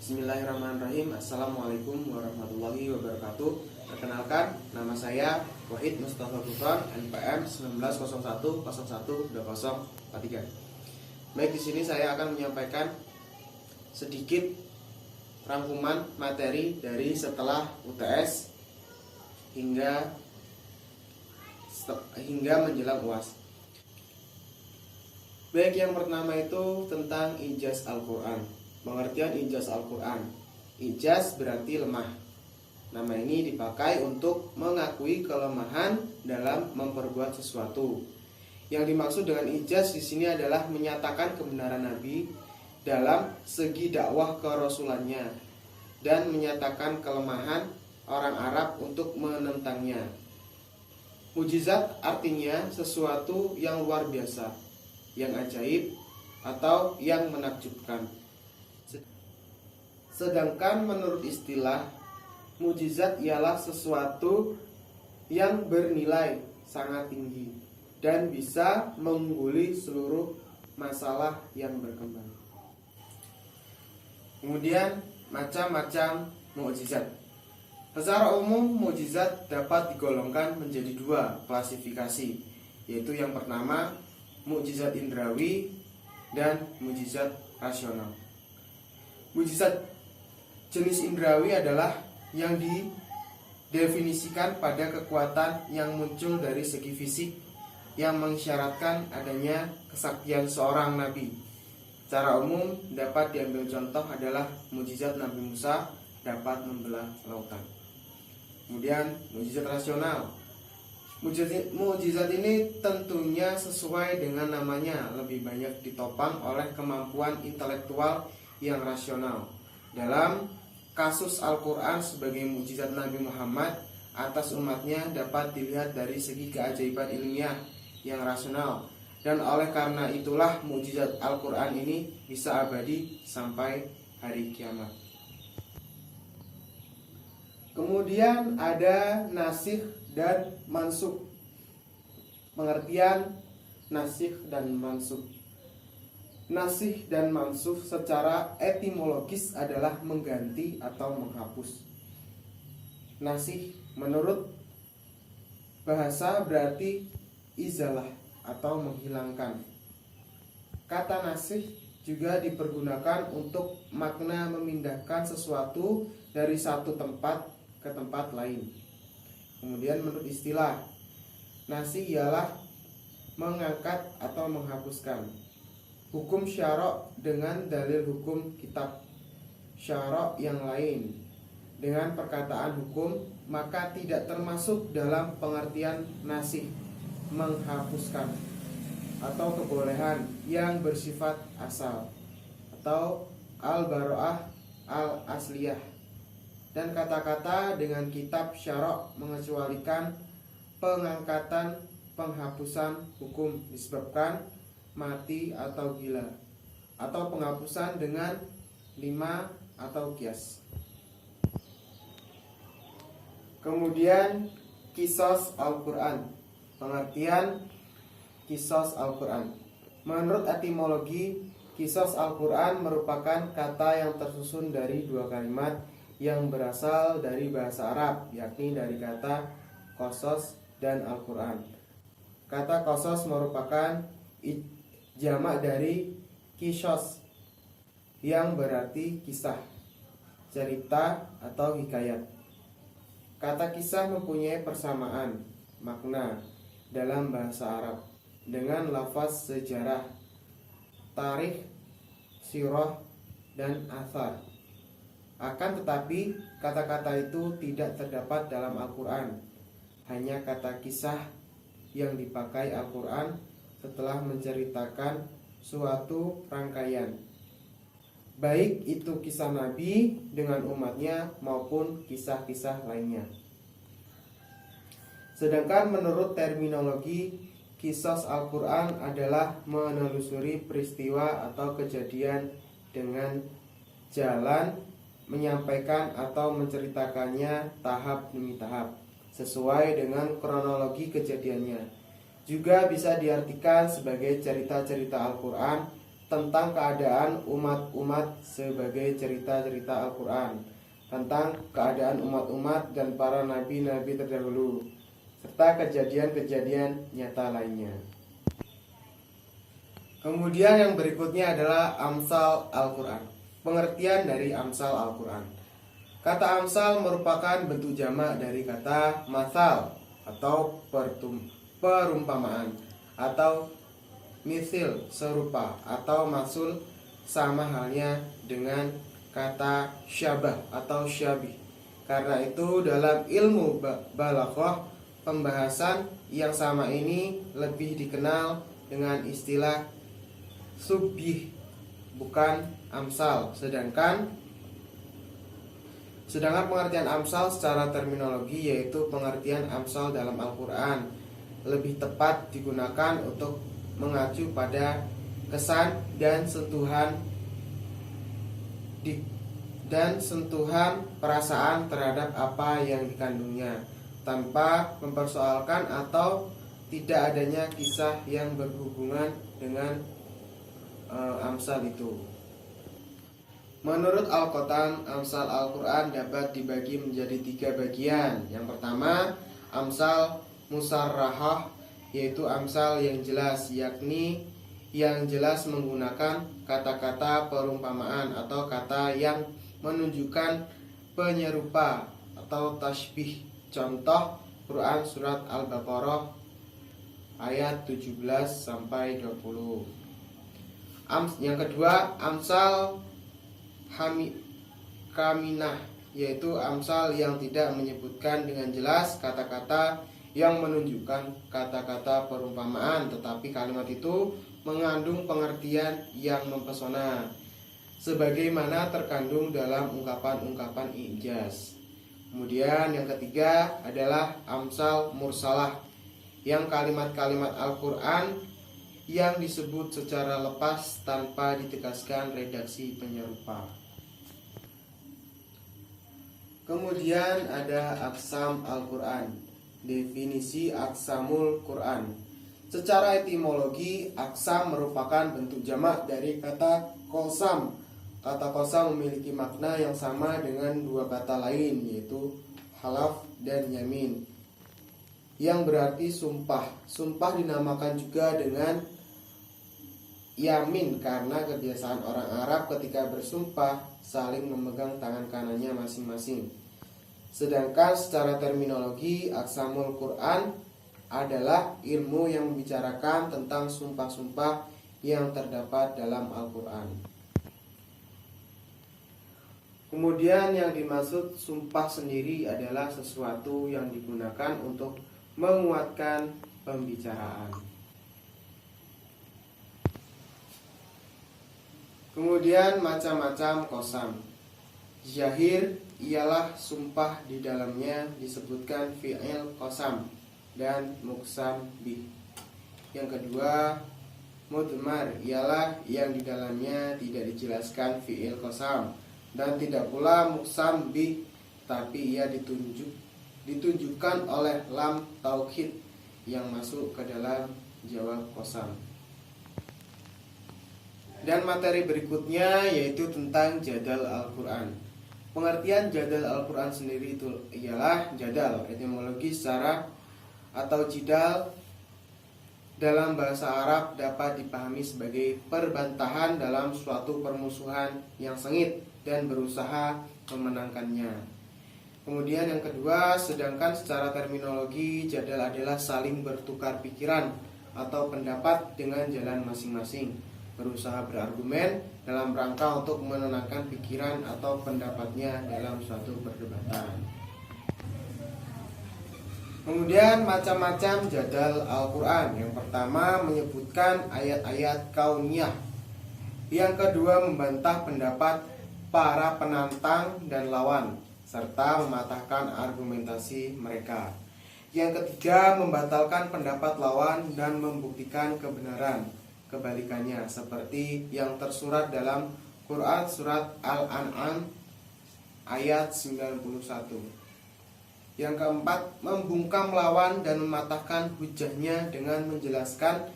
Bismillahirrahmanirrahim. Assalamualaikum warahmatullahi wabarakatuh. Perkenalkan, nama saya Wahid Mustafa Gufron, NPM 1901012043. Baik, di sini saya akan menyampaikan sedikit rangkuman materi dari setelah UTS hingga menjelang UAS. Baik, yang pertama itu tentang ijaz Al-Quran. Pengertian ijaz Al-Quran. Ijaz berarti lemah. Nama ini dipakai untuk mengakui kelemahan dalam memperbuat sesuatu. Yang dimaksud dengan ijaz di sini adalah menyatakan kebenaran Nabi dalam segi dakwah kerasulannya dan menyatakan kelemahan orang Arab untuk menentangnya. Mujizat artinya sesuatu yang luar biasa, yang ajaib atau yang menakjubkan. Sedangkan menurut istilah, mujizat ialah sesuatu yang bernilai sangat tinggi dan bisa mengungguli seluruh masalah yang berkembang. Kemudian macam-macam mukjizat. Secara umum mukjizat dapat digolongkan menjadi dua klasifikasi, yaitu yang pertama mukjizat indrawi dan mukjizat rasional. Mukjizat jenis indrawi adalah yang didefinisikan pada kekuatan yang muncul dari segi fisik yang mengisyaratkan adanya kesaktian seorang nabi. Secara umum dapat diambil contoh adalah mukjizat Nabi Musa dapat membelah lautan. Kemudian mukjizat rasional. Mukjizat ini tentunya sesuai dengan namanya, lebih banyak ditopang oleh kemampuan intelektual yang rasional. Dalam kasus Al-Quran sebagai mukjizat Nabi Muhammad atas umatnya dapat dilihat dari segi keajaiban ilmiah yang rasional, dan oleh karena itulah mukjizat Al-Quran ini bisa abadi sampai hari kiamat. Kemudian ada nasikh dan mansukh. Pengertian nasikh dan mansukh. Nasikh dan mansukh secara etimologis adalah mengganti atau menghapus. Nasikh menurut bahasa berarti izalah atau menghilangkan. Kata nasikh juga dipergunakan untuk makna memindahkan sesuatu dari satu tempat ke tempat lain. Kemudian menurut istilah, nasikh ialah mengangkat atau menghapuskan. Hukum syara' dengan dalil hukum kitab syara' yang lain dengan perkataan hukum, maka tidak termasuk dalam pengertian nasikh, menghapuskan, atau kebolehan yang bersifat asal atau al-bara'ah al-asliyah. Dan kata-kata dengan kitab syara' mengecualikan pengangkatan, penghapusan hukum disebabkan mati atau gila, atau penghapusan dengan lima atau qiyas. Kemudian qisas Al-Quran. Pengertian qisas Al-Quran. Menurut etimologi, qisas Al-Quran merupakan kata yang tersusun dari dua kalimat yang berasal dari bahasa Arab, yakni dari kata qasas dan Al-Quran. Kata qasas merupakan jamak dari qisas yang berarti kisah, cerita atau hikayat. Kata kisah mempunyai persamaan makna dalam bahasa Arab dengan lafaz sejarah, tarikh, sirah, dan athar. Akan tetapi kata-kata itu tidak terdapat dalam Al-Quran. Hanya kata kisah yang dipakai Al-Quran setelah menceritakan suatu rangkaian, baik itu kisah Nabi dengan umatnya maupun kisah-kisah lainnya. Sedangkan menurut terminologi, qisas Al-Quran adalah menelusuri peristiwa atau kejadian dengan jalan menyampaikan atau menceritakannya tahap demi tahap sesuai dengan kronologi kejadiannya. Juga bisa diartikan sebagai cerita-cerita Al-Quran tentang keadaan umat-umat sebagai cerita-cerita Al-Quran, tentang keadaan umat-umat dan para nabi-nabi terdahulu, serta kejadian-kejadian nyata lainnya. Kemudian yang berikutnya adalah Amsal Al-Quran. Pengertian dari Amsal Al-Quran. Kata amsal merupakan bentuk jamak dari kata masal atau perumpamaan, atau misil serupa, atau masul sama halnya dengan kata syabah atau syabih. Karena itu dalam ilmu balaghah pembahasan yang sama ini lebih dikenal dengan istilah subbih, bukan amsal. Sedangkan pengertian amsal secara terminologi yaitu pengertian amsal dalam Al-Quran lebih tepat digunakan untuk mengacu pada kesan dan sentuhan perasaan terhadap apa yang dikandungnya, tanpa mempersoalkan atau tidak adanya kisah yang berhubungan dengan amsal itu. Menurut Al-Qotan, amsal Al-Quran dapat dibagi menjadi 3 bagian. Yang pertama, amsal musarrahah, yaitu amsal yang jelas, yakni yang jelas menggunakan kata-kata perumpamaan atau kata yang menunjukkan penyerupa atau tasbih. Contoh Quran surat Al-Baqarah ayat 17-20. Yang kedua, amsal kaminah, yaitu amsal yang tidak menyebutkan dengan jelas kata-kata yang menunjukkan kata-kata perumpamaan, tetapi kalimat itu mengandung pengertian yang mempesona, sebagaimana terkandung dalam ungkapan-ungkapan ijaz. Kemudian yang ketiga adalah amsal mursalah, yang kalimat-kalimat Al-Quran yang disebut secara lepas tanpa ditegaskan redaksi penyerupa. Kemudian ada aqsam Al-Quran. Definisi aqsamul Quran. Secara etimologi, aqsam merupakan bentuk jamak dari kata qasam. Kata qasam memiliki makna yang sama dengan 2 kata lain, yaitu halaf dan yamin, yang berarti sumpah. Sumpah dinamakan juga dengan yamin karena kebiasaan orang Arab ketika bersumpah saling memegang tangan kanannya masing-masing. Sedangkan secara terminologi, aqsamul Quran adalah ilmu yang membicarakan tentang sumpah-sumpah yang terdapat dalam Al-Quran. Kemudian yang dimaksud sumpah sendiri adalah sesuatu yang digunakan untuk menguatkan pembicaraan. Kemudian macam-macam qasam. Zahir ialah sumpah di dalamnya disebutkan fi'il qasam dan muqsam bih. Yang kedua, mudmar ialah yang di dalamnya tidak dijelaskan fi'il qasam dan tidak pula muqsam bih, tapi ia ditunjukkan oleh lam taukid yang masuk ke dalam jawab qasam. Dan materi berikutnya yaitu tentang jadal Al-Quran. Pengertian jadal Al-Quran sendiri itu ialah jadal, etimologi secara atau jidal dalam bahasa Arab dapat dipahami sebagai perbantahan dalam suatu permusuhan yang sengit dan berusaha memenangkannya. Kemudian yang kedua, sedangkan secara terminologi jadal adalah saling bertukar pikiran atau pendapat dengan jalan masing-masing, berusaha berargumen dalam rangka untuk menenangkan pikiran atau pendapatnya dalam suatu perdebatan. Kemudian macam-macam jadal Al-Quran. Yang pertama menyebutkan ayat-ayat kauniyah. Yang kedua membantah pendapat para penantang dan lawan, serta mematahkan argumentasi mereka. Yang ketiga membatalkan pendapat lawan dan membuktikan kebenaran kebalikannya, seperti yang tersurat dalam Quran surat Al-An'am ayat 91. Yang keempat, membungkam lawan dan mematahkan hujahnya dengan menjelaskan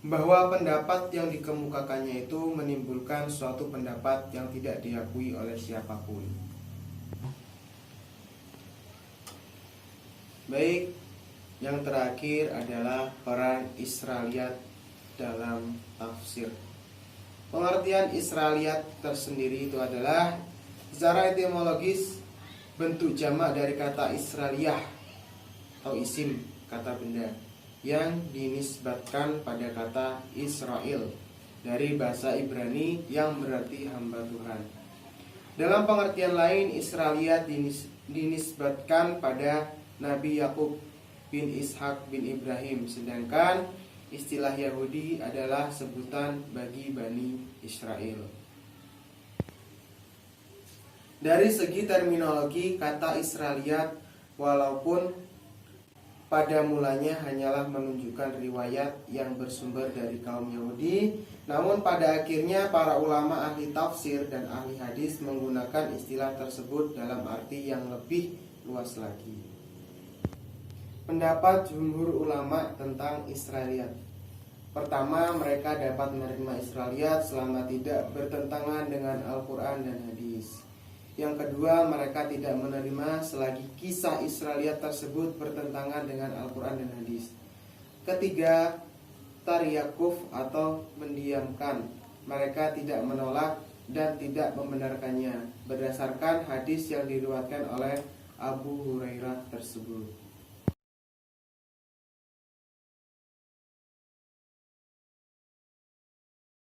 bahwa pendapat yang dikemukakannya itu menimbulkan suatu pendapat yang tidak diakui oleh siapapun. Baik, yang terakhir adalah peran Israiliyat dalam tafsir. Pengertian Israiliyat tersendiri itu adalah secara etimologis bentuk jamak dari kata Israiliyah atau isim, kata benda, yang dinisbatkan pada kata Israel dari bahasa Ibrani yang berarti hamba Tuhan. Dalam pengertian lain, Israiliyat dinisbatkan pada Nabi Yakub bin Ishak bin Ibrahim, sedangkan istilah Yahudi adalah sebutan bagi Bani Israel. Dari segi terminologi, kata Israiliyat walaupun pada mulanya hanyalah menunjukkan riwayat yang bersumber dari kaum Yahudi, namun pada akhirnya para ulama ahli tafsir dan ahli hadis menggunakan istilah tersebut dalam arti yang lebih luas lagi. Pendapat jumhur ulama tentang Israiliyat. Pertama, mereka dapat menerima Israiliyat selama tidak bertentangan dengan Al-Quran dan hadis. Yang kedua, mereka tidak menerima selagi kisah Israiliyat tersebut bertentangan dengan Al-Quran dan hadis. Ketiga, taryakuf atau mendiamkan. Mereka tidak menolak dan tidak membenarkannya berdasarkan hadis yang diriwayatkan oleh Abu Hurairah tersebut.